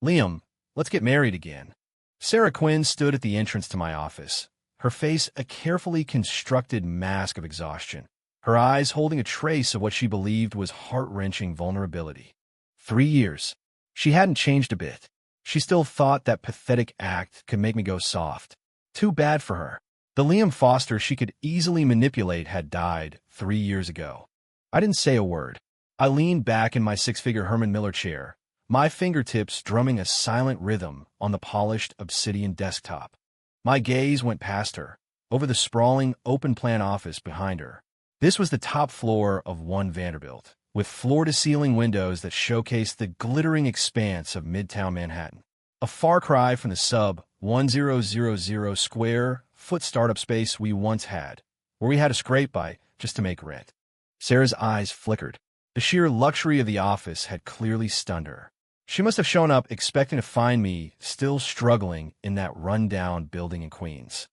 Liam, let's get married again. Sarah Quinn stood at the entrance to my office, her face a carefully constructed mask of exhaustion, her eyes holding a trace of what she believed was heart-wrenching vulnerability. 3 years. She hadn't changed a bit. She still thought that pathetic act could make me go soft. Too bad for her. The Liam Foster she could easily manipulate had died 3 years ago. I didn't say a word. I leaned back in my six-figure Herman Miller chair, my fingertips drumming a silent rhythm on the polished obsidian desktop. My gaze went past her, over the sprawling, open-plan office behind her. This was the top floor of One Vanderbilt, with floor-to-ceiling windows that showcased the glittering expanse of Midtown Manhattan. A far cry from the sub-1000 square foot startup space we once had, where we had to scrape by just to make rent. Sarah's eyes flickered. The sheer luxury of the office had clearly stunned her. She must have shown up expecting to find me still struggling in that run-down building in Queens.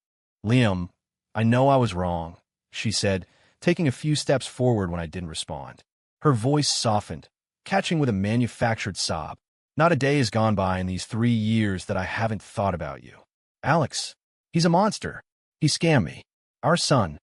Liam, I know I was wrong, she said, taking a few steps forward when I didn't respond. Her voice softened, catching with a manufactured sob. Not a day has gone by in these 3 years that I haven't thought about you. Alex, he's a monster. He scammed me. Our son.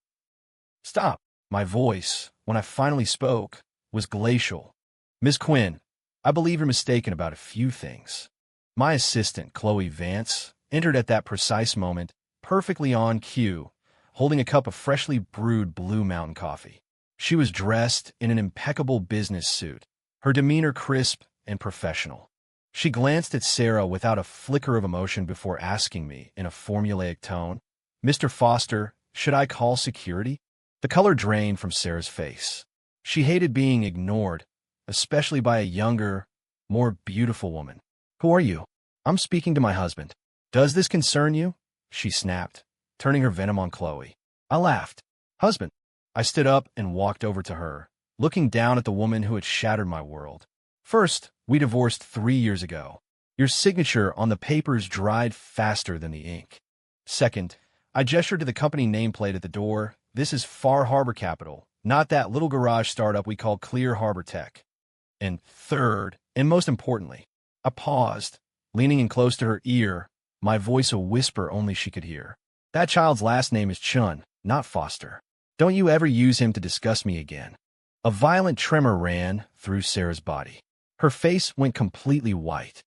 Stop. My voice, when I finally spoke, was glacial. Miss Quinn, I believe you're mistaken about a few things. My assistant, Chloe Vance, entered at that precise moment, perfectly on cue, holding a cup of freshly brewed Blue Mountain coffee. She was dressed in an impeccable business suit, her demeanor crisp and professional. She glanced at Sarah without a flicker of emotion before asking me in a formulaic tone, "Mr. Foster, should I call security?" The color drained from Sarah's face. She hated being ignored, especially by a younger, more beautiful woman. "Who are you?" "I'm speaking to my husband." "Does this concern you?" she snapped, turning her venom on Chloe. I laughed. "Husband?" I stood up and walked over to her, looking down at the woman who had shattered my world. "First, we divorced 3 years ago. Your signature on the papers dried faster than the ink. Second, I gestured to the company nameplate at the door. This is Far Harbor Capital, not that little garage startup we call Clear Harbor Tech. And third, and most importantly," I paused, leaning in close to her ear, my voice a whisper only she could hear. "That child's last name is Chun, not Foster. Don't you ever use him to discuss me again." A violent tremor ran through Sarah's body. Her face went completely white.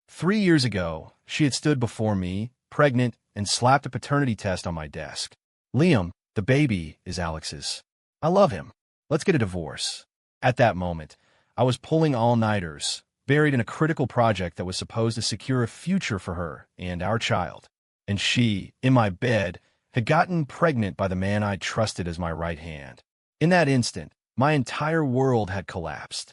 3 years ago, she had stood before me, pregnant, and slapped a paternity test on my desk. "Liam, the baby is Alex's. I love him. Let's get a divorce." At that moment, I was pulling all-nighters, buried in a critical project that was supposed to secure a future for her and our child. And she, in my bed, had gotten pregnant by the man I trusted as my right hand. In that instant, my entire world had collapsed.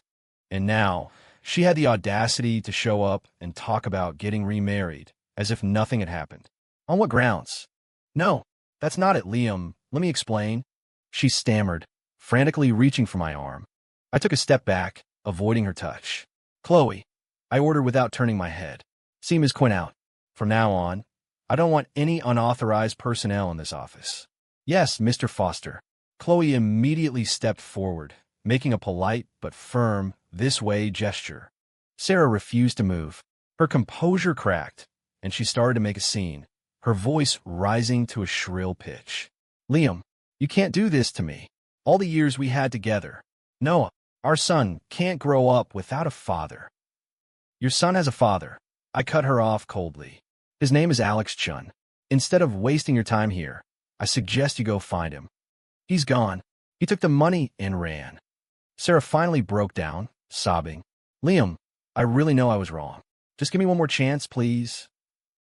And now, she had the audacity to show up and talk about getting remarried, as if nothing had happened. On what grounds? "No, that's not it, Liam. Let me explain." She stammered, frantically reaching for my arm. I took a step back, avoiding her touch. "Chloe," I ordered without turning my head. "See Ms. Quinn out. From now on, I don't want any unauthorized personnel in this office." "Yes, Mr. Foster." Chloe immediately stepped forward, making a polite but firm this-way gesture. Sarah refused to move. Her composure cracked, and she started to make a scene, her voice rising to a shrill pitch. "Liam, you can't do this to me. All the years we had together. Noah, our son, can't grow up without a father." "Your son has a father." I cut her off coldly. "His name is Alex Chun. Instead of wasting your time here, I suggest you go find him." "He's gone. He took the money and ran." Sarah finally broke down, sobbing. "Liam, I really know I was wrong. Just give me one more chance, please."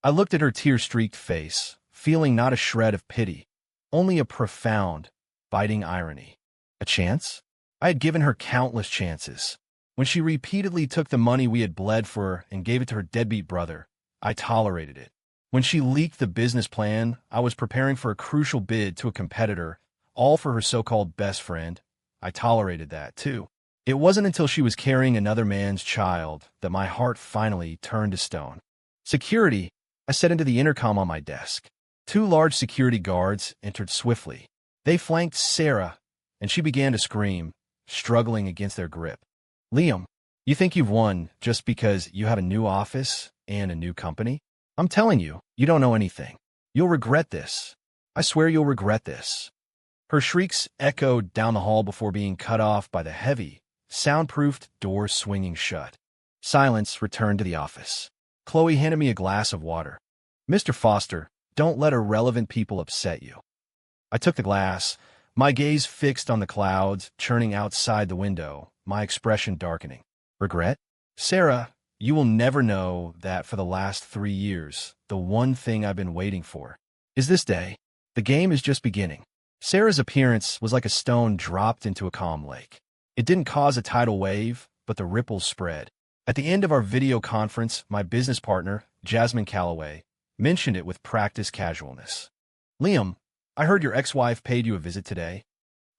I looked at her tear-streaked face, feeling not a shred of pity, only a profound, biting irony. A chance? I had given her countless chances. When she repeatedly took the money we had bled for and gave it to her deadbeat brother, I tolerated it. When she leaked the business plan, I was preparing for a crucial bid to a competitor, all for her so-called best friend. I tolerated that, too. It wasn't until she was carrying another man's child that my heart finally turned to stone. "Security," I said into the intercom on my desk. 2 large security guards entered swiftly. They flanked Sarah, and she began to scream, struggling against their grip. "Liam, You think you've won just because you have a new office and a new company? I'm telling you, you don't know anything. You'll regret this. I swear you'll regret this. Her shrieks echoed down the hall before being cut off by the heavy, soundproofed door swinging shut. Silence returned to the office. Chloe handed me a glass of water. Mr. Foster, don't let irrelevant people upset you. I took the glass, my gaze fixed on the clouds churning outside the window, my expression darkening. Regret? Sarah, you will never know that for the last 3 years, the one thing I've been waiting for is this day. The game is just beginning. Sarah's appearance was like a stone dropped into a calm lake. It didn't cause a tidal wave, but the ripples spread. At the end of our video conference, my business partner, Jasmine Calloway, mentioned it with practiced casualness. Liam, I heard your ex-wife paid you a visit today.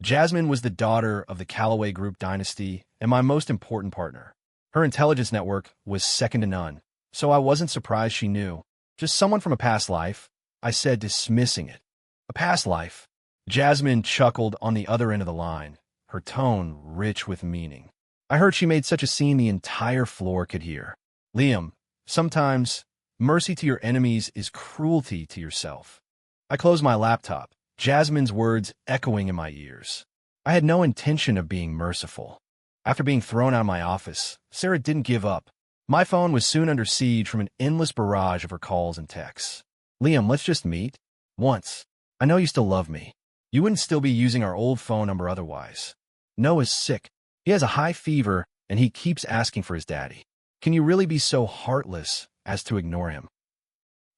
Jasmine was the daughter of the Calloway Group dynasty and my most important partner. Her intelligence network was second to none, so I wasn't surprised she knew. Just someone from a past life, I said, dismissing it. A past life. Jasmine chuckled on the other end of the line, her tone rich with meaning. I heard she made such a scene the entire floor could hear. Liam, sometimes mercy to your enemies is cruelty to yourself. I closed my laptop, Jasmine's words echoing in my ears. I had no intention of being merciful. After being thrown out of my office, Sarah didn't give up. My phone was soon under siege from an endless barrage of her calls and texts. Liam, let's just meet. Once. I know you still love me. You wouldn't still be using our old phone number otherwise. Noah's sick. He has a high fever, and he keeps asking for his daddy. Can you really be so heartless as to ignore him?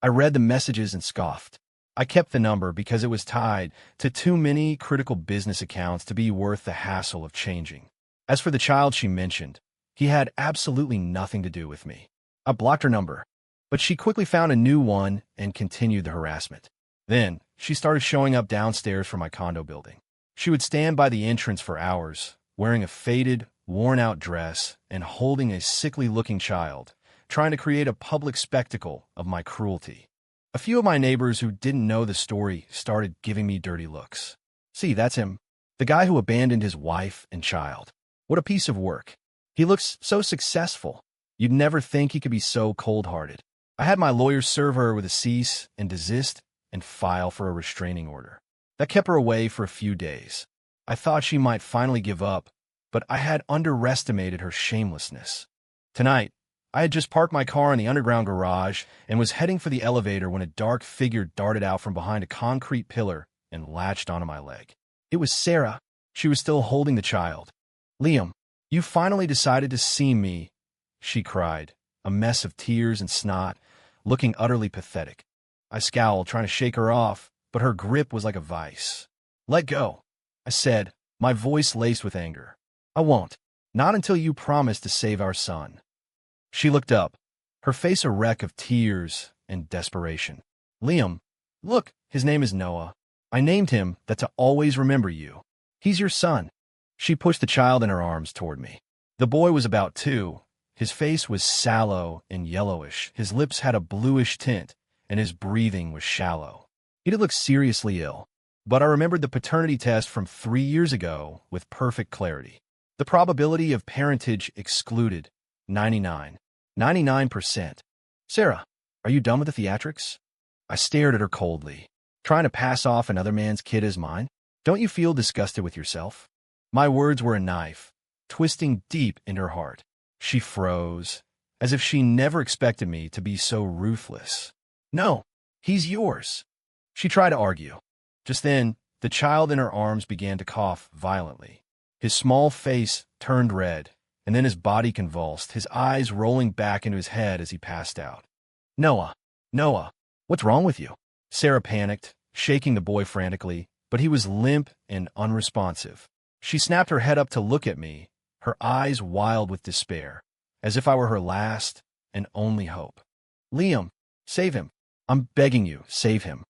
I read the messages and scoffed. I kept the number because it was tied to too many critical business accounts to be worth the hassle of changing. As for the child she mentioned, he had absolutely nothing to do with me. I blocked her number, but she quickly found a new one and continued the harassment. Then, she started showing up downstairs from my condo building. She would stand by the entrance for hours, wearing a faded, worn-out dress and holding a sickly-looking child, trying to create a public spectacle of my cruelty. A few of my neighbors who didn't know the story started giving me dirty looks. See, that's him. The guy who abandoned his wife and child. What a piece of work. He looks so successful. You'd never think he could be so cold-hearted. I had my lawyers serve her with a cease and desist and file for a restraining order. That kept her away for a few days. I thought she might finally give up, but I had underestimated her shamelessness. Tonight, I had just parked my car in the underground garage and was heading for the elevator when a dark figure darted out from behind a concrete pillar and latched onto my leg. It was Sarah. She was still holding the child. Liam, you finally decided to see me, she cried, a mess of tears and snot, looking utterly pathetic. I scowled, trying to shake her off, but her grip was like a vice. Let go, I said, my voice laced with anger. I won't. Not until you promise to save our son. She looked up, her face a wreck of tears and desperation. Liam, look, his name is Noah. I named him that to always remember you. He's your son. She pushed the child in her arms toward me. The boy was about 2. His face was sallow and yellowish. His lips had a bluish tint, and his breathing was shallow. He did look seriously ill, but I remembered the paternity test from 3 years ago with perfect clarity. The probability of parentage excluded, 99%. Sarah, are you done with the theatrics? I stared at her coldly. Trying to pass off another man's kid as mine? Don't you feel disgusted with yourself? My words were a knife, twisting deep into her heart. She froze, as if she never expected me to be so ruthless. No, he's yours. She tried to argue. Just then, the child in her arms began to cough violently. His small face turned red, and then his body convulsed, his eyes rolling back into his head as he passed out. Noah, what's wrong with you? Sarah panicked, shaking the boy frantically, but he was limp and unresponsive. She snapped her head up to look at me, her eyes wild with despair, as if I were her last and only hope. Liam, save him. I'm begging you, save him.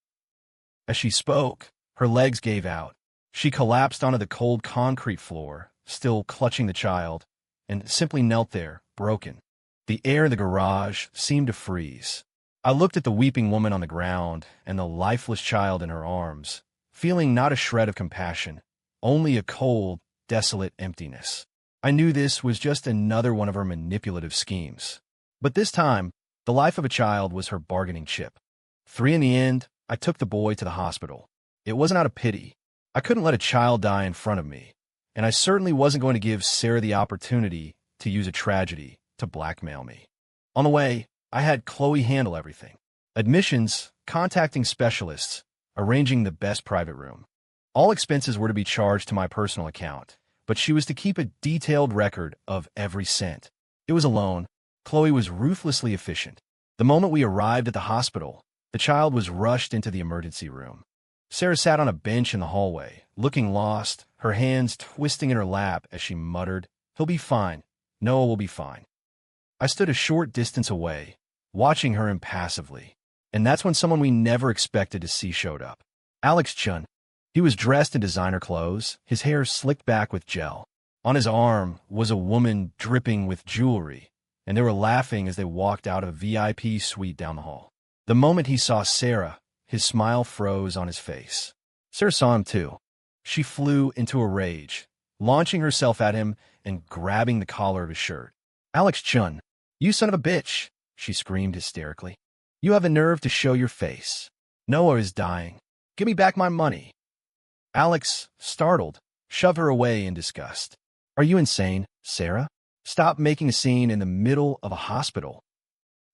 As she spoke, her legs gave out. She collapsed onto the cold concrete floor, still clutching the child, and simply knelt there, broken. The air in the garage seemed to freeze. I looked at the weeping woman on the ground and the lifeless child in her arms, feeling not a shred of compassion, only a cold, desolate emptiness. I knew this was just another one of her manipulative schemes. But this time, the life of a child was her bargaining chip. 3 in the end, I took the boy to the hospital. It wasn't out of pity. I couldn't let a child die in front of me, and I certainly wasn't going to give Sarah the opportunity to use a tragedy to blackmail me. On the way, I had Chloe handle everything. Admissions, contacting specialists, arranging the best private room. All expenses were to be charged to my personal account, but she was to keep a detailed record of every cent. It was a loan. Chloe was ruthlessly efficient. The moment we arrived at the hospital, the child was rushed into the emergency room. Sarah sat on a bench in the hallway, looking lost, her hands twisting in her lap as she muttered, "He'll be fine. Noah will be fine." I stood a short distance away, watching her impassively. And that's when someone we never expected to see showed up. Chun. He was dressed in designer clothes, his hair slicked back with gel. On his arm was a woman dripping with jewelry, and they were laughing as they walked out of a VIP suite down the hall. The moment he saw Sarah, his smile froze on his face. Sarah saw him too. She flew into a rage, launching herself at him and grabbing the collar of his shirt. Chun, you son of a bitch, she screamed hysterically. You have the nerve to show your face. Noah is dying. Give me back my money. Alex, startled, shoved her away in disgust. Are you insane, Sarah? Stop making a scene in the middle of a hospital.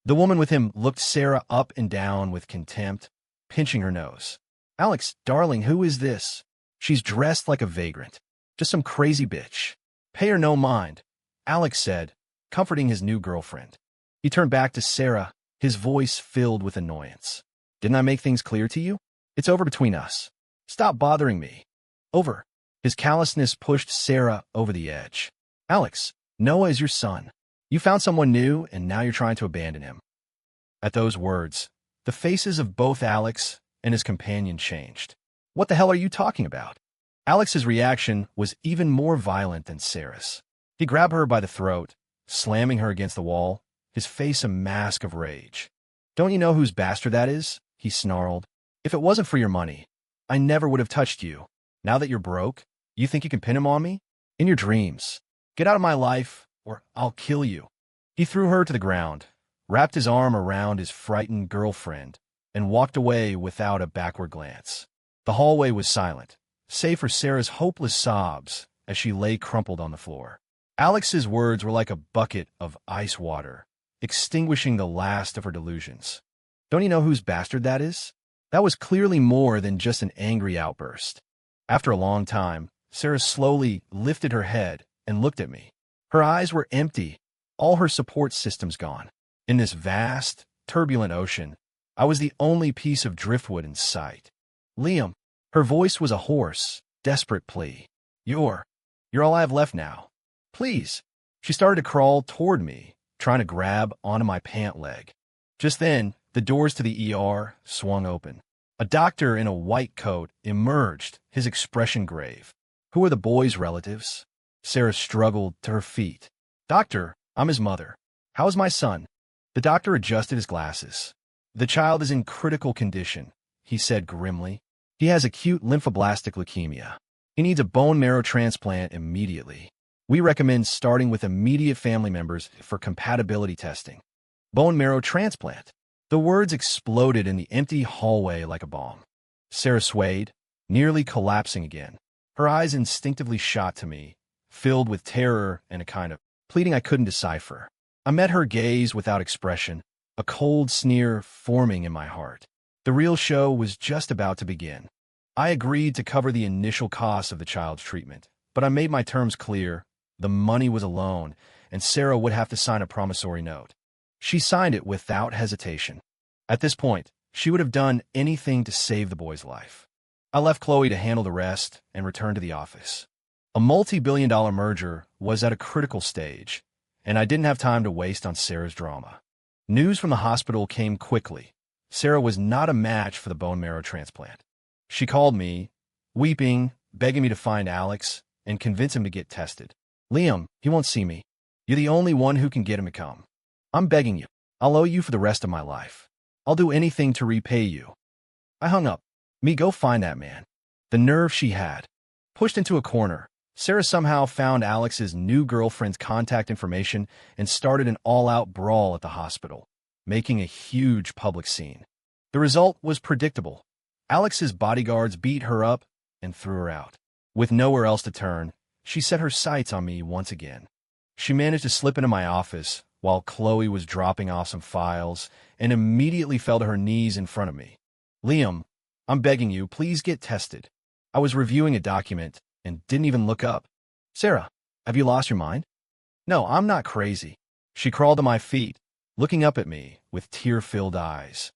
The woman with him looked Sarah up and down with contempt, pinching her nose. Alex, darling, who is this? She's dressed like a vagrant. Just some crazy bitch. Pay her no mind, Alex said, comforting his new girlfriend. He turned back to Sarah, his voice filled with annoyance. Didn't I make things clear to you? It's over between us. Stop bothering me. Over. His callousness pushed Sarah over the edge. Alex, Noah is your son. You found someone new, and now you're trying to abandon him. At those words, the faces of both Alex and his companion changed. What the hell are you talking about? Alex's reaction was even more violent than Sarah's. He grabbed her by the throat, slamming her against the wall, his face a mask of rage. Don't you know whose bastard that is? He snarled. If it wasn't for your money, I never would have touched you. Now that you're broke, you think you can pin him on me? In your dreams. Get out of my life, or I'll kill you. He threw her to the ground, wrapped his arm around his frightened girlfriend, and walked away without a backward glance. The hallway was silent, save for Sarah's hopeless sobs as she lay crumpled on the floor. Alex's words were like a bucket of ice water, extinguishing the last of her delusions. Don't you know whose bastard that is? That was clearly more than just an angry outburst. After a long time, Sarah slowly lifted her head and looked at me. Her eyes were empty, all her support systems gone. In this vast, turbulent ocean, I was the only piece of driftwood in sight. Liam, her voice was a hoarse, desperate plea. You're all I have left now. Please. She started to crawl toward me, trying to grab onto my pant leg. Just then, the doors to the ER swung open. A doctor in a white coat emerged, his expression grave. Who are the boy's relatives? Sarah struggled to her feet. Doctor, I'm his mother. How is my son? The doctor adjusted his glasses. The child is in critical condition, he said grimly. He has acute lymphoblastic leukemia. He needs a bone marrow transplant immediately. We recommend starting with immediate family members for compatibility testing. Bone marrow transplant. The words exploded in the empty hallway like a bomb. Sarah swayed, nearly collapsing again. Her eyes instinctively shot to me, filled with terror and a kind of pleading I couldn't decipher. I met her gaze without expression, a cold sneer forming in my heart. The real show was just about to begin. I agreed to cover the initial costs of the child's treatment, but I made my terms clear. The money was a loan, and Sarah would have to sign a promissory note. She signed it without hesitation. At this point, she would have done anything to save the boy's life. I left Chloe to handle the rest and returned to the office. A multi-billion-dollar merger was at a critical stage, and I didn't have time to waste on Sarah's drama. News from the hospital came quickly. Sarah was not a match for the bone marrow transplant. She called me, weeping, begging me to find Alex and convince him to get tested. Liam, he won't see me. You're the only one who can get him to come. I'm begging you. I'll owe you for the rest of my life. I'll do anything to repay you. I hung up. Me, go find that man. The nerve she had. Pushed into a corner, Sarah somehow found Alex's new girlfriend's contact information and started an all-out brawl at the hospital, making a huge public scene. The result was predictable. Alex's bodyguards beat her up and threw her out. With nowhere else to turn, she set her sights on me once again. She managed to slip into my office while Chloe was dropping off some files and immediately fell to her knees in front of me. "Liam, I'm begging you, please get tested." I was reviewing a document and didn't even look up. "Sarah, have you lost your mind?" "No, I'm not crazy." She crawled to my feet, looking up at me with tear-filled eyes.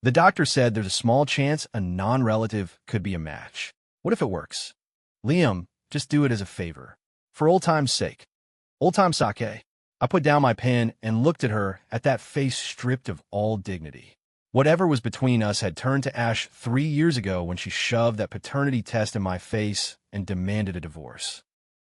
"The doctor said there's a small chance a non-relative could be a match. What if it works?" "Liam, just do it as a favor. For old time's sake." "Old time sake." I put down my pen and looked at her, at that face stripped of all dignity. Whatever was between us had turned to ash 3 years ago when she shoved that paternity test in my face and demanded a divorce.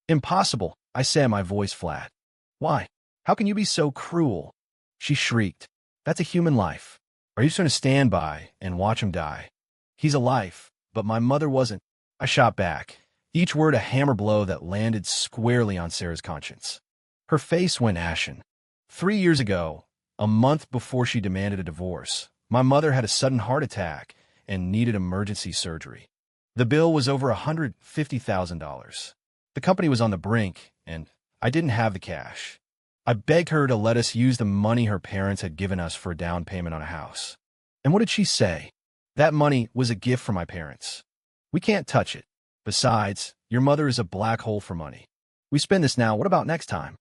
"Impossible," I said, my voice flat. "Why? How can you be so cruel?" She shrieked. "That's a human life. Are you just going to stand by and watch him die?" "He's a life, but my mother wasn't." I shot back, each word a hammer blow that landed squarely on Sarah's conscience. Her face went ashen. 3 years ago, a month before she demanded a divorce, my mother had a sudden heart attack and needed emergency surgery. The bill was over $150,000. The company was on the brink, and I didn't have the cash. I begged her to let us use the money her parents had given us for a down payment on a house. And what did she say? That money was a gift from my parents. "We can't touch it. Besides, your mother is a black hole for money. We spend this now, what about next time?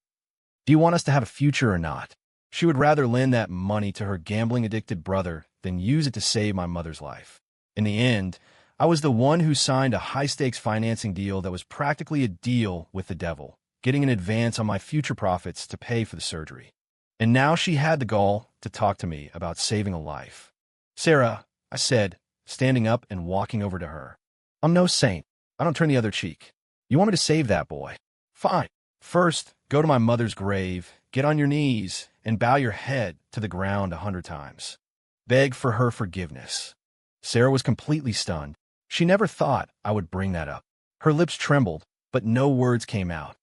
Do you want us to have a future or not?" She would rather lend that money to her gambling-addicted brother than use it to save my mother's life. In the end, I was the one who signed a high-stakes financing deal that was practically a deal with the devil, getting an advance on my future profits to pay for the surgery. And now she had the gall to talk to me about saving a life. "Sarah," I said, standing up and walking over to her. "I'm no saint. I don't turn the other cheek. You want me to save that boy? Fine. First, go to my mother's grave, get on your knees, and bow your head to the ground 100 times. Beg for her forgiveness." Sarah was completely stunned. She never thought I would bring that up. Her lips trembled, but no words came out.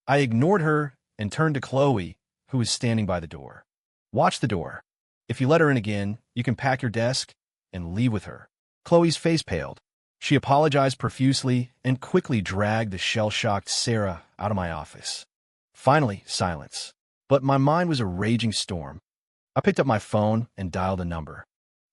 I ignored her and turned to Chloe, who was standing by the door. "Watch the door. If you let her in again, you can pack your desk and leave with her." Chloe's face paled. She apologized profusely and quickly dragged the shell-shocked Sarah out of my office. Finally, silence. But my mind was a raging storm. I picked up my phone and dialed a number.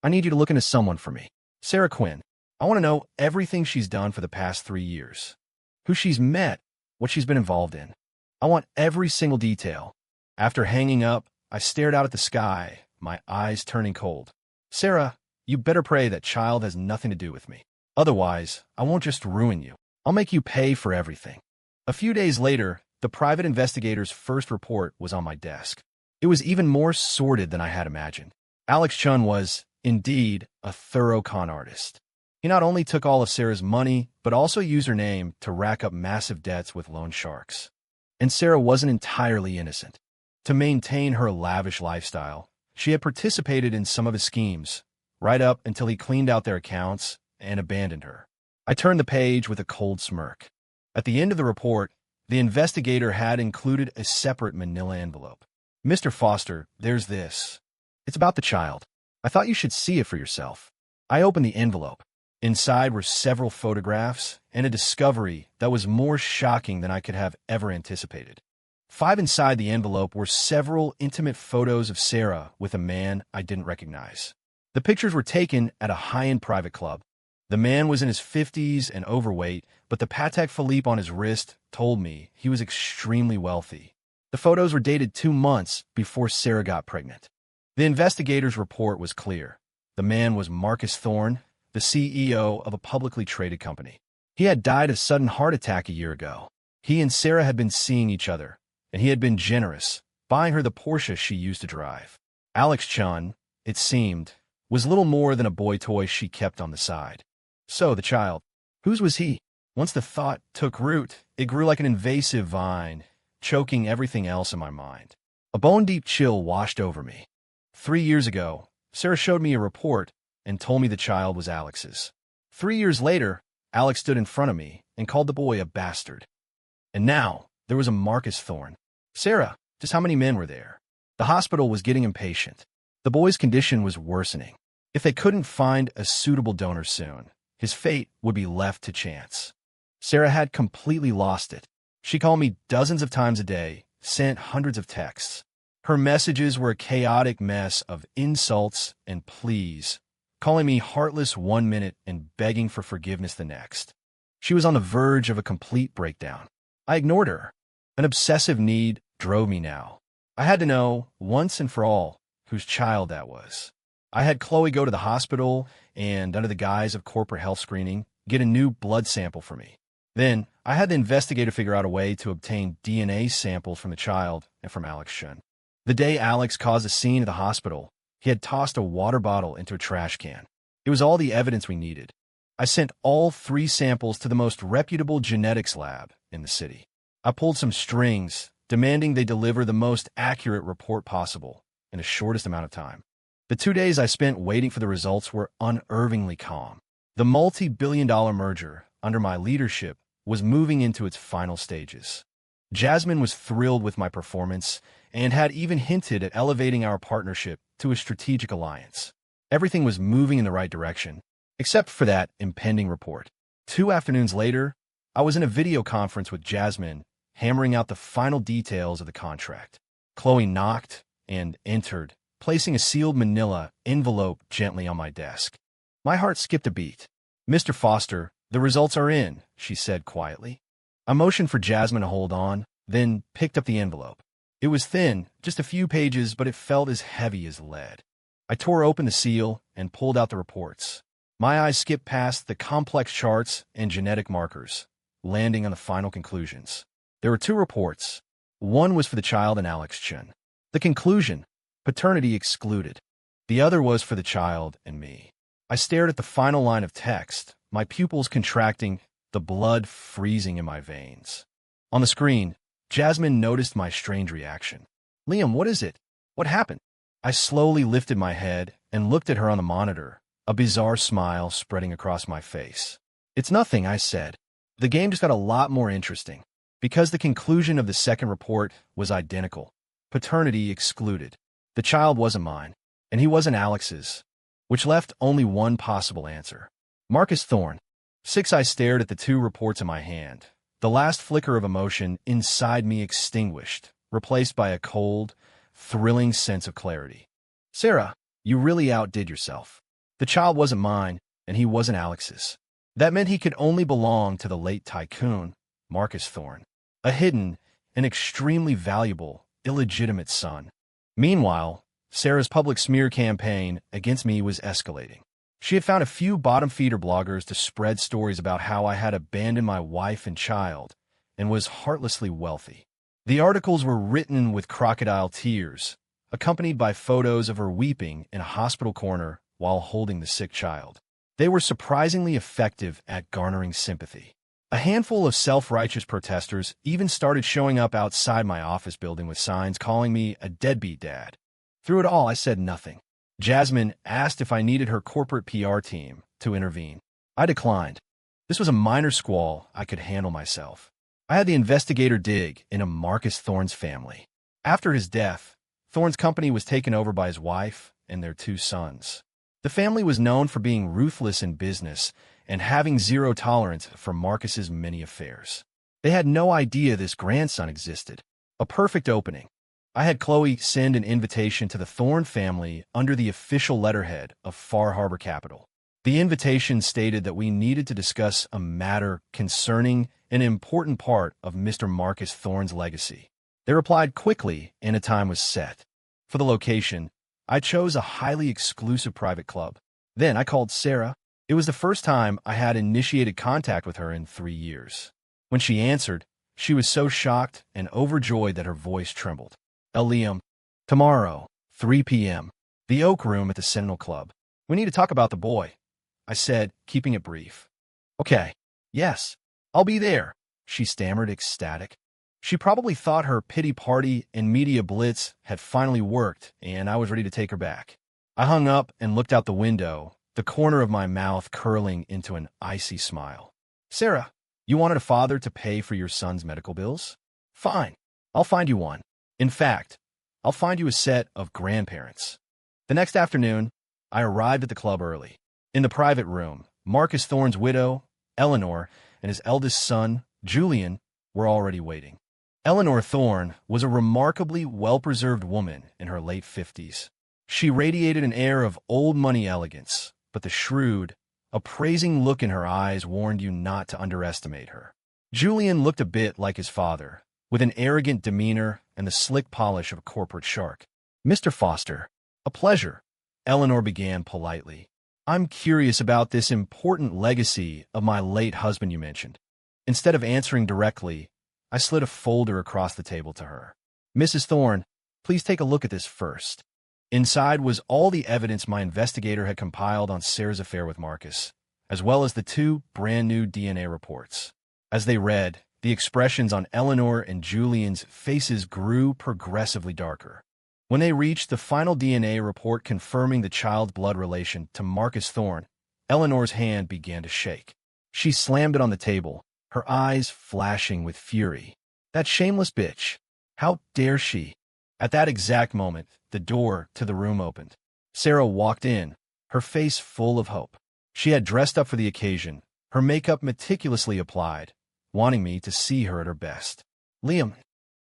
"I need you to look into someone for me. Sarah Quinn. I want to know everything she's done for the past 3 years. Who she's met, what she's been involved in. I want every single detail." After hanging up, I stared out at the sky, my eyes turning cold. "Sarah, you better pray that child has nothing to do with me. Otherwise, I won't just ruin you. I'll make you pay for everything." A few days later, the private investigator's first report was on my desk. It was even more sordid than I had imagined. Alex Chun was, indeed, a thorough con artist. He not only took all of Sarah's money, but also used her name to rack up massive debts with loan sharks. And Sarah wasn't entirely innocent. To maintain her lavish lifestyle, she had participated in some of his schemes, right up until he cleaned out their accounts and abandoned her. I turned the page with a cold smirk. At the end of the report, the investigator had included a separate manila envelope. "Mr. Foster, there's this. It's about the child. I thought you should see it for yourself." I opened the envelope. Inside were several photographs and a discovery that was more shocking than I could have ever anticipated. 5 inside the envelope were several intimate photos of Sarah with a man I didn't recognize. The pictures were taken at a high-end private club. The man was in his 50s and overweight, but the Patek Philippe on his wrist told me he was extremely wealthy. The photos were dated 2 months before Sarah got pregnant. The investigator's report was clear. The man was Marcus Thorne, the CEO of a publicly traded company. He had died of sudden heart attack a year ago. He and Sarah had been seeing each other, and he had been generous, buying her the Porsche she used to drive. Alex Chun, it seemed, was little more than a boy toy she kept on the side. So the child, whose was he? Once the thought took root, it grew like an invasive vine, choking everything else in my mind. A bone-deep chill washed over me. 3 years ago, Sarah showed me a report and told me the child was Alex's. 3 years later, Alex stood in front of me and called the boy a bastard. And now, there was a Marcus Thorne. Sarah, just how many men were there? The hospital was getting impatient. The boy's condition was worsening. If they couldn't find a suitable donor soon, his fate would be left to chance. Sarah had completely lost it. She called me dozens of times a day, sent hundreds of texts. Her messages were a chaotic mess of insults and pleas, calling me heartless one minute and begging for forgiveness the next. She was on the verge of a complete breakdown. I ignored her. An obsessive need drove me now. I had to know, once and for all, whose child that was. I had Chloe go to the hospital and, under the guise of corporate health screening, get a new blood sample for me. Then, I had the investigator figure out a way to obtain DNA samples from the child and from Alex Chun. The day Alex caused a scene at the hospital, he had tossed a water bottle into a trash can. It was all the evidence we needed. I sent all 3 samples to the most reputable genetics lab in the city. I pulled some strings, demanding they deliver the most accurate report possible in the shortest amount of time. The 2 days I spent waiting for the results were unnervingly calm. The multi-billion-dollar merger, under my leadership, was moving into its final stages. Jasmine was thrilled with my performance and had even hinted at elevating our partnership to a strategic alliance. Everything was moving in the right direction, except for that impending report. 2 afternoons later, I was in a video conference with Jasmine, hammering out the final details of the contract. Chloe knocked and entered, placing a sealed manila envelope gently on my desk. My heart skipped a beat. "Mr. Foster, the results are in," she said quietly. I motioned for Jasmine to hold on, then picked up the envelope. It was thin, just a few pages, but it felt as heavy as lead. I tore open the seal and pulled out the reports. My eyes skipped past the complex charts and genetic markers, landing on the final conclusions. There were 2 reports. One was for the child and Alex Chun. The conclusion, paternity excluded. The other was for the child and me. I stared at the final line of text, my pupils contracting, the blood freezing in my veins. On the screen, Jasmine noticed my strange reaction. "Liam, what is it? What happened?" I slowly lifted my head and looked at her on the monitor, a bizarre smile spreading across my face. "It's nothing," I said. "The game just got a lot more interesting." Because the conclusion of the second report was identical. Paternity excluded. The child wasn't mine, and he wasn't Alex's, which left only one possible answer. Marcus Thorne. 6 I stared at the 2 reports in my hand. The last flicker of emotion inside me extinguished, replaced by a cold, thrilling sense of clarity. "Sarah, you really outdid yourself. The child wasn't mine, and he wasn't Alex's. That meant he could only belong to the late tycoon, Marcus Thorne, a hidden and extremely valuable, illegitimate son." Meanwhile, Sarah's public smear campaign against me was escalating. She had found a few bottom-feeder bloggers to spread stories about how I had abandoned my wife and child and was heartlessly wealthy. The articles were written with crocodile tears, accompanied by photos of her weeping in a hospital corner while holding the sick child. They were surprisingly effective at garnering sympathy. A handful of self-righteous protesters even started showing up outside my office building with signs calling me a deadbeat dad. Through it all, I said nothing. Jasmine asked if I needed her corporate PR team to intervene. I declined. This was a minor squall I could handle myself. I had the investigator dig into Marcus Thorne's family. After his death, Thorne's company was taken over by his wife and their 2 sons. The family was known for being ruthless in business and having zero tolerance for Marcus's many affairs. They had no idea this grandson existed. A perfect opening. I had Chloe send an invitation to the Thorne family under the official letterhead of Far Harbor Capital. The invitation stated that we needed to discuss a matter concerning an important part of Mr. Marcus Thorne's legacy. They replied quickly, and a time was set. For the location, I chose a highly exclusive private club. Then I called Sarah. It was the first time I had initiated contact with her in 3 years. When she answered, she was so shocked and overjoyed that her voice trembled. "Liam, tomorrow, 3 p.m., the Oak Room at the Sentinel Club. We need to talk about the boy," I said, keeping it brief. "Okay, yes, I'll be there," she stammered, ecstatic. She probably thought her pity party and media blitz had finally worked, and I was ready to take her back. I hung up and looked out the window, the corner of my mouth curling into an icy smile. "Sarah, You wanted a father to pay for your son's medical bills? Fine. I'll find you one. In fact, I'll find you a set of grandparents. The next afternoon, I arrived at the club early. In the private room, Marcus Thorne's widow, Eleanor, and his eldest son, Julian, were already waiting. Eleanor Thorne was a remarkably well-preserved woman in her late 50s. She radiated an air of old-money elegance, but the shrewd, appraising look in her eyes warned you not to underestimate her. Julian looked a bit like his father, with an arrogant demeanor and the slick polish of a corporate shark. "Mr. Foster, a pleasure," Eleanor began politely. "I'm curious about this important legacy of my late husband you mentioned." Instead of answering directly, I slid a folder across the table to her. "Mrs. Thorne, please take a look at this first." Inside was all the evidence my investigator had compiled on Sarah's affair with Marcus, as well as the 2 brand-new DNA reports. As they read, the expressions on Eleanor and Julian's faces grew progressively darker. When they reached the final DNA report confirming the child's blood relation to Marcus Thorne, Eleanor's hand began to shake. She slammed it on the table, her eyes flashing with fury. "That shameless bitch! How dare she?" At that exact moment, the door to the room opened. Sarah walked in, her face full of hope. She had dressed up for the occasion, her makeup meticulously applied, wanting me to see her at her best. "Liam."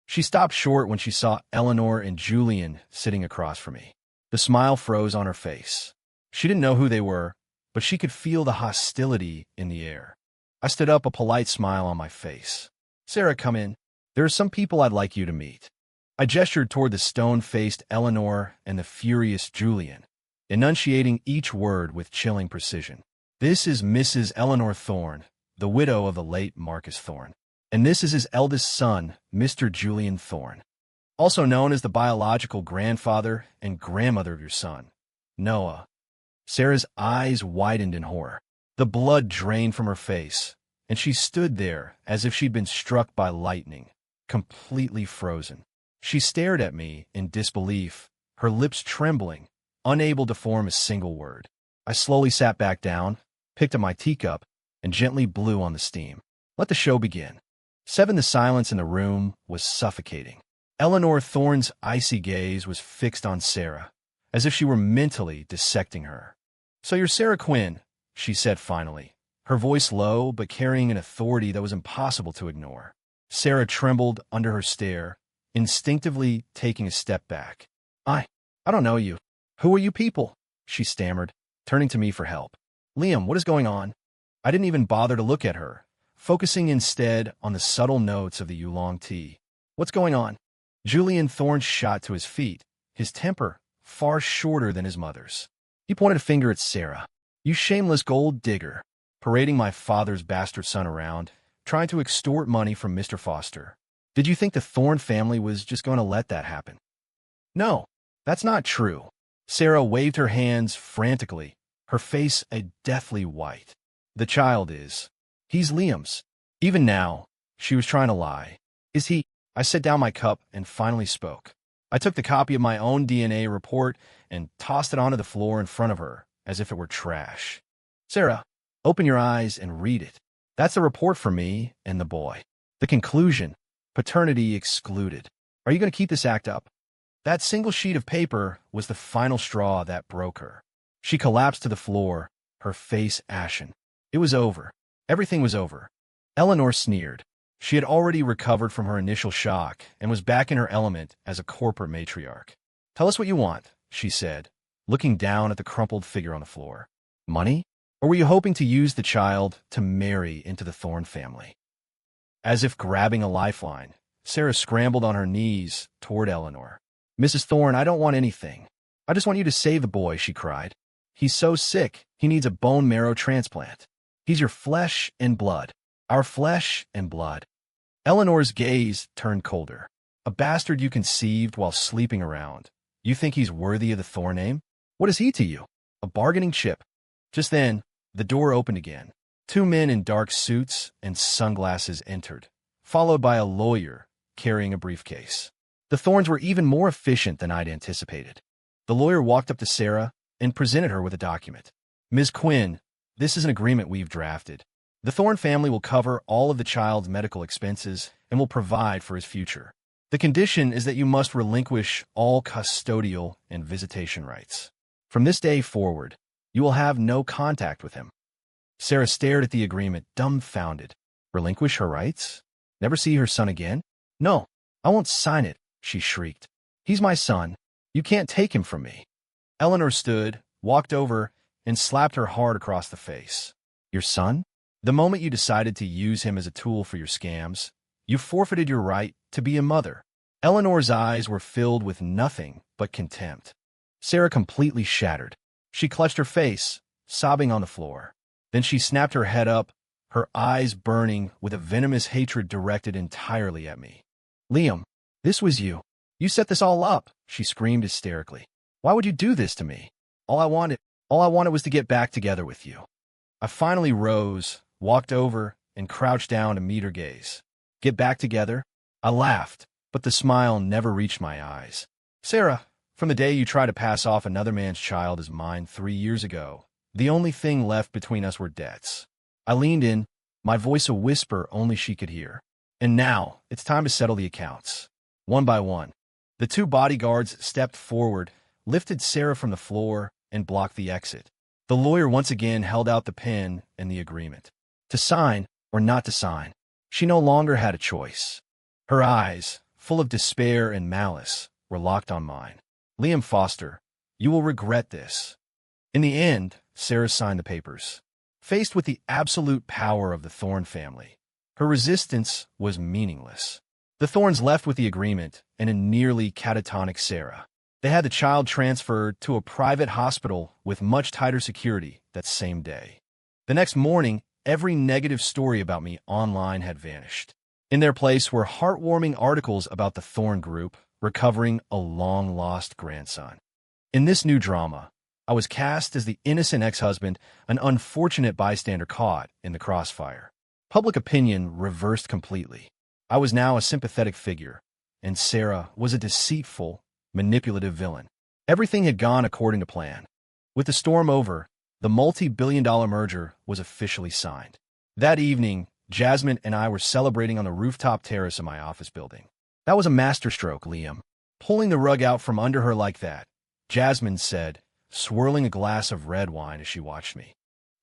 She stopped short when she saw Eleanor and Julian sitting across from me. The smile froze on her face. She didn't know who they were, but she could feel the hostility in the air. I stood up, a polite smile on my face. "Sarah, come in. There are some people I'd like you to meet." I gestured toward the stone-faced Eleanor and the furious Julian, enunciating each word with chilling precision. "This is Mrs. Eleanor Thorne, the widow of the late Marcus Thorne. And this is his eldest son, Mr. Julian Thorne, also known as the biological grandfather and grandmother of your son, Noah." Sarah's eyes widened in horror. The blood drained from her face, and she stood there as if she'd been struck by lightning, completely frozen. She stared at me in disbelief, her lips trembling, unable to form a single word. I slowly sat back down, picked up my teacup, and gently blew on the steam. Let the show begin. The silence in the room was suffocating. Eleanor Thorne's icy gaze was fixed on Sarah, as if she were mentally dissecting her. "So you're Sarah Quinn," she said finally, her voice low but carrying an authority that was impossible to ignore. Sarah trembled under her stare, instinctively taking a step back. I don't know you. Who are you people?" she stammered, turning to me for help. "Liam, what is going on?" I didn't even bother to look at her, focusing instead on the subtle notes of the oolong tea. "What's going on?" Julian Thorne shot to his feet, his temper far shorter than his mother's. He pointed a finger at Sarah. "You shameless gold digger, parading my father's bastard son around, trying to extort money from Mr. Foster. Did you think the Thorne family was just going to let that happen?" "No, that's not true." Sarah waved her hands frantically, her face a deathly white. "The child is. He's Liam's." Even now, she was trying to lie. "Is he?" I set down my cup and finally spoke. I took the copy of my own DNA report and tossed it onto the floor in front of her, as if it were trash. "Sarah, open your eyes and read it. That's the report for me and the boy. The conclusion, paternity excluded. Are you going to keep this act up?" That single sheet of paper was the final straw that broke her. She collapsed to the floor, her face ashen. It was over. Everything was over. Eleanor sneered. She had already recovered from her initial shock and was back in her element as a corporate matriarch. "Tell us what you want," she said, looking down at the crumpled figure on the floor. "Money? Or were you hoping to use the child to marry into the Thorne family?" As if grabbing a lifeline, Sarah scrambled on her knees toward Eleanor. "Mrs. Thorne, I don't want anything. I just want you to save the boy," she cried. "He's so sick, he needs a bone marrow transplant. He's your flesh and blood. Our flesh and blood." Eleanor's gaze turned colder. "A bastard you conceived while sleeping around. You think he's worthy of the Thorne name? What is he to you? A bargaining chip?" Just then, the door opened again. 2 men in dark suits and sunglasses entered, followed by a lawyer carrying a briefcase. The Thornes were even more efficient than I'd anticipated. The lawyer walked up to Sarah and presented her with a document. "Ms. Quinn, this is an agreement we've drafted. The Thorne family will cover all of the child's medical expenses and will provide for his future. The condition is that you must relinquish all custodial and visitation rights. From this day forward, you will have no contact with him. Sarah stared at the agreement, dumbfounded. Relinquish her rights? Never see her son again? No, I won't sign it, she shrieked. He's my son. You can't take him from me. Eleanor stood, walked over, and slapped her hard across the face. Your son? The moment you decided to use him as a tool for your scams, you forfeited your right to be a mother. Eleanor's eyes were filled with nothing but contempt. Sarah completely shattered. She clutched her face, sobbing on the floor. Then she snapped her head up, her eyes burning with a venomous hatred directed entirely at me. Liam, this was you. You set this all up, she screamed hysterically. Why would you do this to me? All I wanted was to get back together with you. I finally rose, walked over, and crouched down to meet her gaze. Get back together? I laughed, but the smile never reached my eyes. Sarah, from the day you tried to pass off another man's child as mine 3 years ago, the only thing left between us were debts. I leaned in, my voice a whisper only she could hear. And now, it's time to settle the accounts. One by one. The 2 bodyguards stepped forward, lifted Sarah from the floor, and blocked the exit. The lawyer once again held out the pen and the agreement. To sign or not to sign, she no longer had a choice. Her eyes, full of despair and malice, were locked on mine. Liam Foster, you will regret this. In the end, Sarah signed the papers. Faced with the absolute power of the Thorne family, her resistance was meaningless. The Thornes left with the agreement and a nearly catatonic Sarah. They had the child transferred to a private hospital with much tighter security that same day. The next morning, every negative story about me online had vanished. In their place were heartwarming articles about the Thorne group recovering a long-lost grandson. In this new drama, I was cast as the innocent ex-husband, an unfortunate bystander caught in the crossfire. Public opinion reversed completely. I was now a sympathetic figure, and Sarah was a deceitful, manipulative villain. Everything had gone according to plan. With the storm over, the multi-billion-dollar merger was officially signed. That evening, Jasmine and I were celebrating on the rooftop terrace of my office building. That was a masterstroke, Liam. Pulling the rug out from under her like that, Jasmine said, swirling a glass of red wine as she watched me.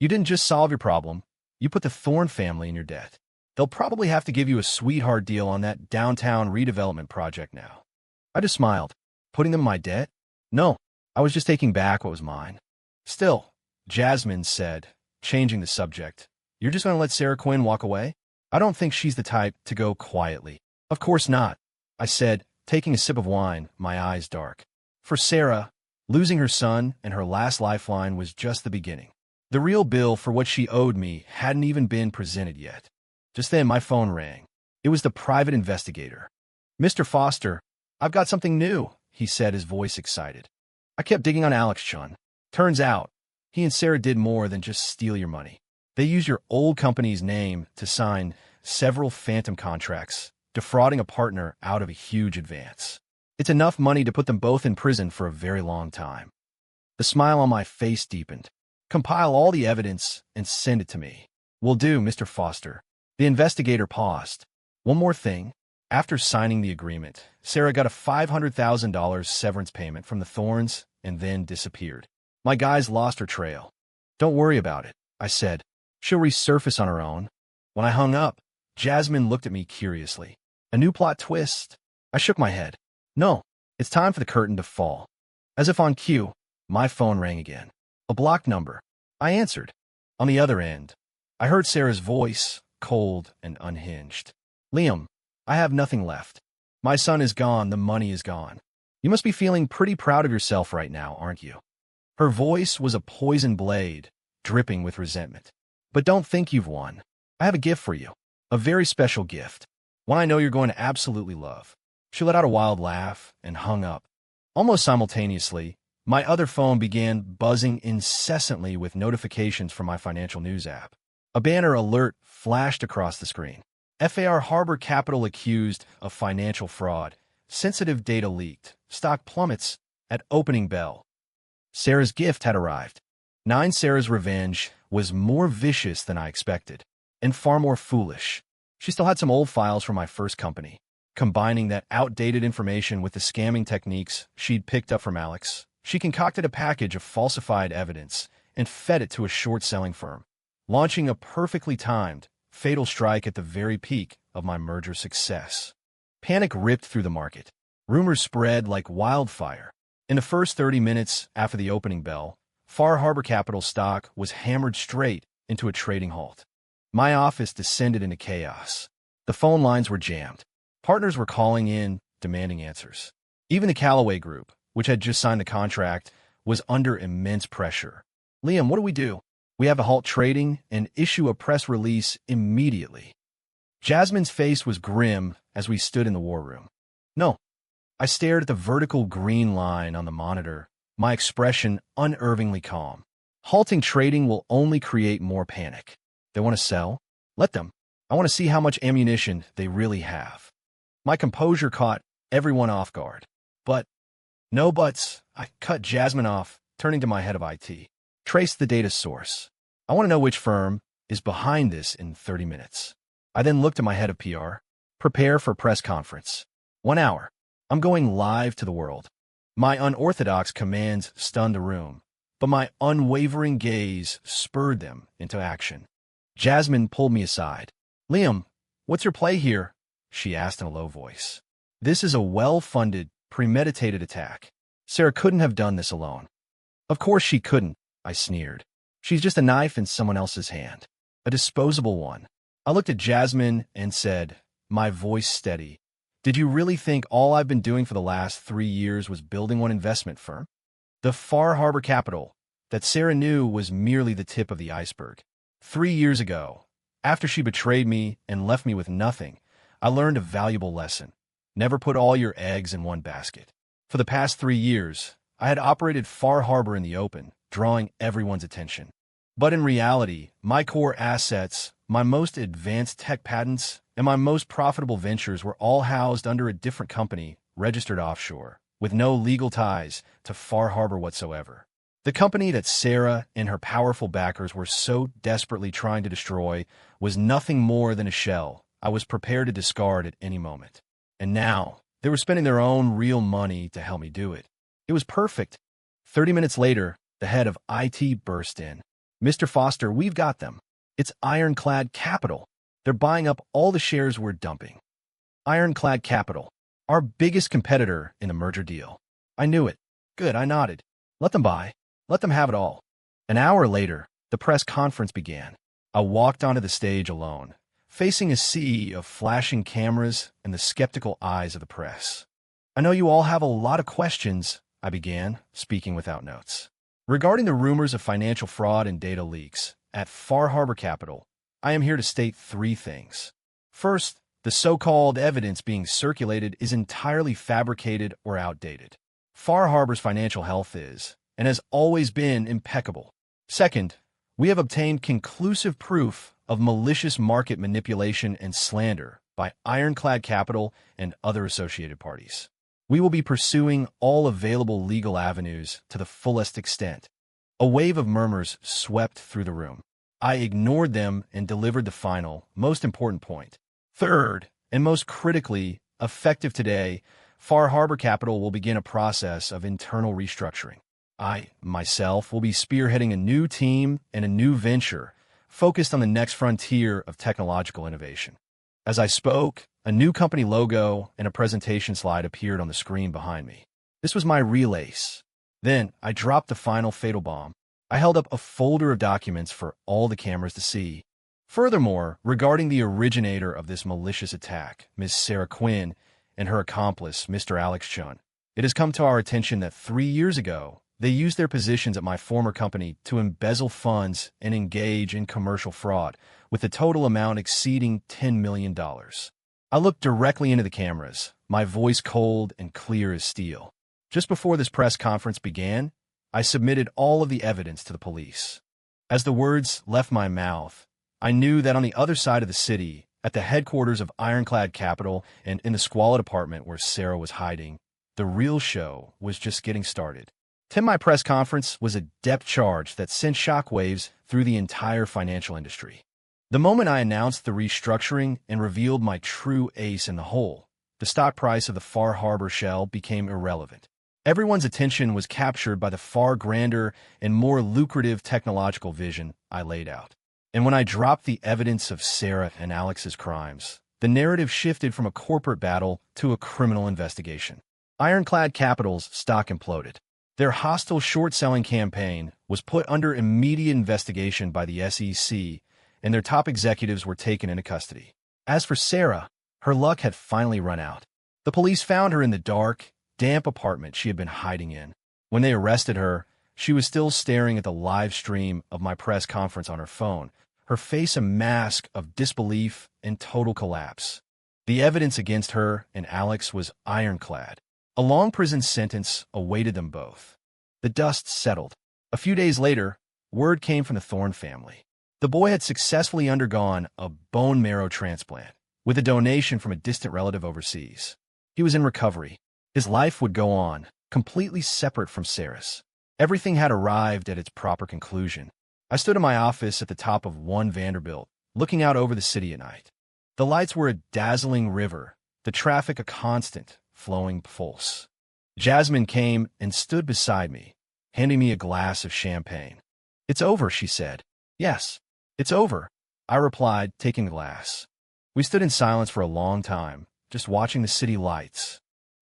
You didn't just solve your problem, you put the Thorne family in your debt. They'll probably have to give you a sweetheart deal on that downtown redevelopment project now. I just smiled. Putting them in my debt? No, I was just taking back what was mine. Still, Jasmine said, changing the subject, you're just going to let Sarah Quinn walk away? I don't think she's the type to go quietly. Of course not, I said, taking a sip of wine, my eyes dark. For Sarah, losing her son and her last lifeline was just the beginning. The real bill for what she owed me hadn't even been presented yet. Just then, my phone rang. It was the private investigator. Mr. Foster, I've got something new, he said, his voice excited. I kept digging on Alex Chun. Turns out, he and Sarah did more than just steal your money. They used your old company's name to sign several phantom contracts, defrauding a partner out of a huge advance. It's enough money to put them both in prison for a very long time. The smile on my face deepened. Compile all the evidence and send it to me. Will do, Mr. Foster. The investigator paused. One more thing. After signing the agreement, Sarah got a $500,000 severance payment from the Thornes and then disappeared. My guys lost her trail. Don't worry about it, I said. She'll resurface on her own. When I hung up, Jasmine looked at me curiously. A new plot twist? I shook my head. No, it's time for the curtain to fall. As if on cue, my phone rang again. A blocked number. I answered. On the other end, I heard Sarah's voice, cold and unhinged. Liam, I have nothing left. My son is gone, the money is gone. You must be feeling pretty proud of yourself right now, aren't you? Her voice was a poison blade, dripping with resentment. But don't think you've won. I have a gift for you. A very special gift. One I know you're going to absolutely love. She let out a wild laugh and hung up. Almost simultaneously, my other phone began buzzing incessantly with notifications from my financial news app. A banner alert flashed across the screen. FAR Harbor Capital accused of financial fraud. Sensitive data leaked. Stock plummets at opening bell. Sarah's gift had arrived. 9 Sarah's revenge was more vicious than I expected. and far more foolish. She still had some old files from my first company. Combining that outdated information with the scamming techniques she'd picked up from Alex, she concocted a package of falsified evidence and fed it to a short-selling firm, launching a perfectly timed, fatal strike at the very peak of my merger success. Panic ripped through the market. Rumors spread like wildfire. In the first 30 minutes after the opening bell, Far Harbor Capital stock was hammered straight into a trading halt. My office descended into chaos. The phone lines were jammed. Partners were calling in, demanding answers. Even the Callaway Group, which had just signed the contract, was under immense pressure. Liam, what do we do? We have to halt trading and issue a press release immediately. Jasmine's face was grim as we stood in the war room. No. I stared at the vertical green line on the monitor, my expression unervingly calm. Halting trading will only create more panic. They want to sell? Let them. I want to see how much ammunition they really have. My composure caught everyone off guard. But, no buts, I cut Jasmine off, turning to my head of IT. Trace the data source. I want to know which firm is behind this in 30 minutes. I then looked at my head of PR. Prepare for press conference. 1 hour. I'm going live to the world. My unorthodox commands stunned the room, but my unwavering gaze spurred them into action. Jasmine pulled me aside. Liam, what's your play here? She asked in a low voice. This is a well-funded, premeditated attack. Sarah couldn't have done this alone. Of course she couldn't, I sneered. She's just a knife in someone else's hand. A disposable one. I looked at Jasmine and said, my voice steady, did you really think all I've been doing for the last 3 years was building one investment firm? The Far Harbor Capital that Sarah knew was merely the tip of the iceberg. 3 years ago, after she betrayed me and left me with nothing, I learned a valuable lesson. Never put all your eggs in one basket. For the past 3 years, I had operated Far Harbor in the open, drawing everyone's attention. But in reality, my core assets, my most advanced tech patents, and my most profitable ventures were all housed under a different company, registered offshore, with no legal ties to Far Harbor whatsoever. The company that Sarah and her powerful backers were so desperately trying to destroy was nothing more than a shell I was prepared to discard at any moment. And now, they were spending their own real money to help me do it. It was perfect. 30 minutes later, the head of IT burst in. Mr. Foster, we've got them. It's Ironclad Capital. They're buying up all the shares we're dumping. Ironclad Capital, our biggest competitor in the merger deal. I knew it. Good, I nodded. Let them buy. Let them have it all. An hour later, the press conference began. I walked onto the stage alone, facing a sea of flashing cameras and the skeptical eyes of the press. I know you all have a lot of questions, I began, speaking without notes. Regarding the rumors of financial fraud and data leaks at Far Harbor Capital, I am here to state 3 things. First, the so-called evidence being circulated is entirely fabricated or outdated. Far Harbor's financial health is, and has always been, impeccable. Second, we have obtained conclusive proof of malicious market manipulation and slander by Ironclad Capital and other associated parties. We will be pursuing all available legal avenues to the fullest extent. A wave of murmurs swept through the room. I ignored them and delivered the final, most important point. Third, and most critically, effective today, Far Harbor Capital will begin a process of internal restructuring. I, myself, will be spearheading a new team and a new venture focused on the next frontier of technological innovation. As I spoke, a new company logo and a presentation slide appeared on the screen behind me. This was my relays. Then I dropped the final fatal bomb. I held up a folder of documents for all the cameras to see. Furthermore, regarding the originator of this malicious attack, Ms. Sarah Quinn, and her accomplice, Mr. Alex Chun, it has come to our attention that 3 years ago, they used their positions at my former company to embezzle funds and engage in commercial fraud, with the total amount exceeding $10 million. I looked directly into the cameras, my voice cold and clear as steel. Just before this press conference began, I submitted all of the evidence to the police. As the words left my mouth, I knew that on the other side of the city, at the headquarters of Ironclad Capital and in the squalid apartment where Sarah was hiding, the real show was just getting started. My press conference was a depth charge that sent shockwaves through the entire financial industry. The moment I announced the restructuring and revealed my true ace in the hole, the stock price of the Far Harbor shell became irrelevant. Everyone's attention was captured by the far grander and more lucrative technological vision I laid out. And when I dropped the evidence of Sarah and Alex's crimes, the narrative shifted from a corporate battle to a criminal investigation. Ironclad Capital's stock imploded. Their hostile short-selling campaign was put under immediate investigation by the SEC, and their top executives were taken into custody. As for Sarah, her luck had finally run out. The police found her in the dark, damp apartment she had been hiding in. When they arrested her, she was still staring at the live stream of my press conference on her phone, her face a mask of disbelief and total collapse. The evidence against her and Alex was ironclad. A long prison sentence awaited them both. The dust settled. A few days later, word came from the Thorne family. The boy had successfully undergone a bone marrow transplant, with a donation from a distant relative overseas. He was in recovery. His life would go on, completely separate from Sarah's. Everything had arrived at its proper conclusion. I stood in my office at the top of One Vanderbilt, looking out over the city at night. The lights were a dazzling river, the traffic a constant, flowing pulse. Jasmine came and stood beside me, handing me a glass of champagne. "It's over," she said. "Yes, it's over," I replied, taking the glass. We stood in silence for a long time, just watching the city lights.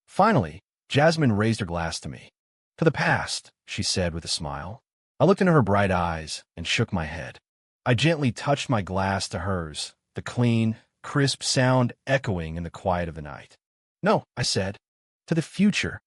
Finally, Jasmine raised her glass to me. "To the past," she said with a smile. I looked into her bright eyes and shook my head. I gently touched my glass to hers, the clean, crisp sound echoing in the quiet of the night. "No," I said. "To the future."